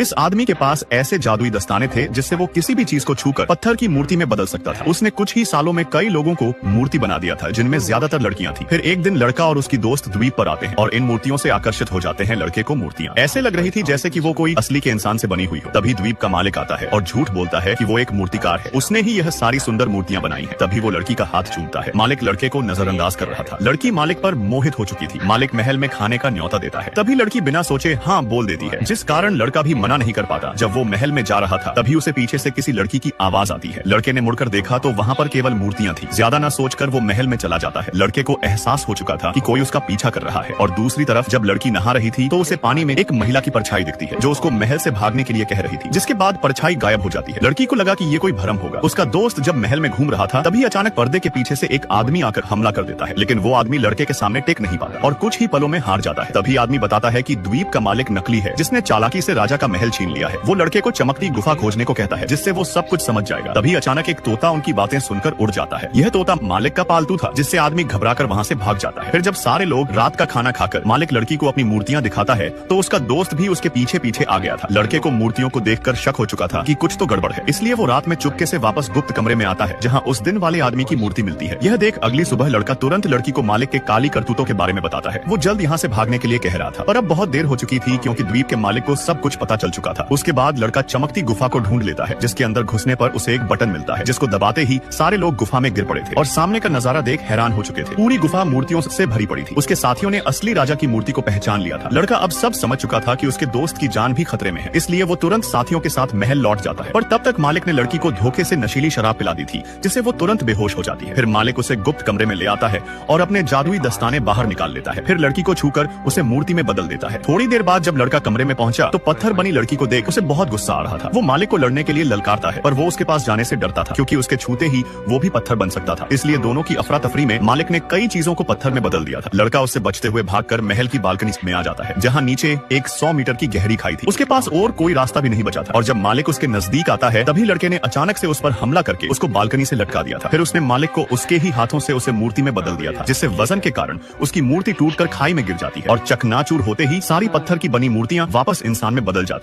इस आदमी के पास ऐसे जादुई दस्ताने थे जिससे वो किसी भी चीज को छूकर पत्थर की मूर्ति में बदल सकता था। उसने कुछ ही सालों में कई लोगों को मूर्ति बना दिया था, जिनमें ज्यादातर लड़कियां थी। फिर एक दिन लड़का और उसकी दोस्त द्वीप पर आते हैं और इन मूर्तियों से आकर्षित हो जाते हैं। लड़के को मूर्तियां ऐसे लग रही थी जैसे कि वो कोई असली के इंसान से बनी हुई हो। तभी द्वीप का मालिक आता है और झूठ बोलता है कि वो एक मूर्तिकार है, उसने ही यह सारी सुंदर मूर्तियां बनाई हैं। तभी वो लड़की का हाथ चूमता है। मालिक लड़के को नजरअंदाज कर रहा था। लड़की मालिक पर मोहित हो चुकी थी। मालिक महल में खाने का न्योता देता है। तभी लड़की बिना सोचे हाँ बोल देती है, जिस कारण लड़का भी मना नहीं कर पाता। जब वो महल में जा रहा था तभी उसे पीछे से किसी लड़की की आवाज आती है। लड़के ने मुड़कर देखा तो वहाँ पर केवल मूर्तियां थी। ज्यादा न सोचकर वो महल में चला जाता है। लड़के को एहसास हो चुका था कि कोई उसका पीछा कर रहा है। और दूसरी तरफ जब लड़की नहा रही थी तो उसे पानी में एक महिला की परछाई दिखती है जो उसको महल से भागने के लिए कह रही थी, जिसके बाद परछाई गायब हो जाती है। लड़की को लगा कि ये कोई भ्रम होगा। उसका दोस्त जब महल में घूम रहा था तभी अचानक पर्दे के पीछे से एक आदमी आकर हमला कर देता है, लेकिन वो आदमी लड़के के सामने टेक नहीं पाता और कुछ ही पलों में हार जाता है। तभी आदमी बताता है कि द्वीप का मालिक नकली है, जिसने चालाकी से राजा का महल छीन लिया है। वो लड़के को चमकती गुफा खोजने को कहता है, जिससे वो सब कुछ समझ जाएगा। तभी अचानक एक तोता उनकी बातें सुनकर उड़ जाता है। यह तोता मालिक का पालतू था, जिससे आदमी घबराकर वहाँ से भाग जाता है। फिर जब सारे लोग रात का खाना खाकर मालिक लड़की को अपनी मूर्तियां दिखाता है तो उसका दोस्त भी उसके पीछे पीछे आ गया था। लड़के को मूर्तियों को देखकर शक हो चुका था कि कुछ तो गड़बड़ है, इसलिए वो रात में चुपके से वापस गुप्त कमरे में आता है जहाँ उस दिन वाले आदमी की मूर्ति मिलती है। यह देख अगली सुबह लड़का तुरंत लड़की को मालिक के काली करतूतों के बारे में बताता है। वो जल्द यहाँ से भागने के लिए कह रहा था, पर अब बहुत देर हो चुकी थी क्योंकि द्वीप के मालिक को सब कुछ पता चल चुका था। उसके बाद लड़का चमकती गुफा को ढूंढ लेता है, जिसके अंदर घुसने पर उसे एक बटन मिलता है, जिसको दबाते ही सारे लोग गुफा में गिर पड़े थे और सामने का नजारा देख हैरान हो चुके थे। पूरी गुफा मूर्तियों से भरी पड़ी थी। उसके साथियों ने असली राजा की मूर्ति को पहचान लिया था। लड़का अब सब समझ चुका था कि उसके दोस्त की जान भी खतरे में है, इसलिए वो तुरंत साथियों के साथ महल लौट जाता है। पर तब तक मालिक ने लड़की को धोखे से नशीली शराब पिला दी थी, जिससे वो तुरंत बेहोश हो जाती है। फिर मालिक उसे गुप्त कमरे में ले आता है और अपने जादुई दस्ताने बाहर निकाल लेता है। फिर लड़की को छूकर उसे मूर्ति में बदल देता है। थोड़ी देर बाद जब लड़का कमरे में पहुंचा तो पत्थर बनी लड़की को देख उसे बहुत गुस्सा आ रहा था। वो मालिक को लड़ने के लिए ललकारता है, पर वो उसके पास जाने से डरता था क्योंकि उसके छूते ही वो भी पत्थर बन सकता था। इसलिए दोनों की अफरा तफरी में मालिक ने कई चीजों को पत्थर में बदल दिया था। लड़का उससे बचते हुए भागकर महल की बालकनी में आ जाता है, जहाँ नीचे एक 100 मीटर की गहरी खाई थी। उसके पास और कोई रास्ता भी नहीं बचा था और जब मालिक उसके नजदीक आता है तभी लड़के ने अचानक से उस पर हमला करके उसको बालकनी से लटका दिया था। फिर उसने मालिक को उसके ही हाथों से उसे मूर्ति में बदल दिया था, जिससे वजन के कारण उसकी मूर्ति टूटकर खाई में गिर जाती है और चकनाचूर होते ही सारी पत्थर की बनी मूर्तियां वापस इंसान में बदल जाती है।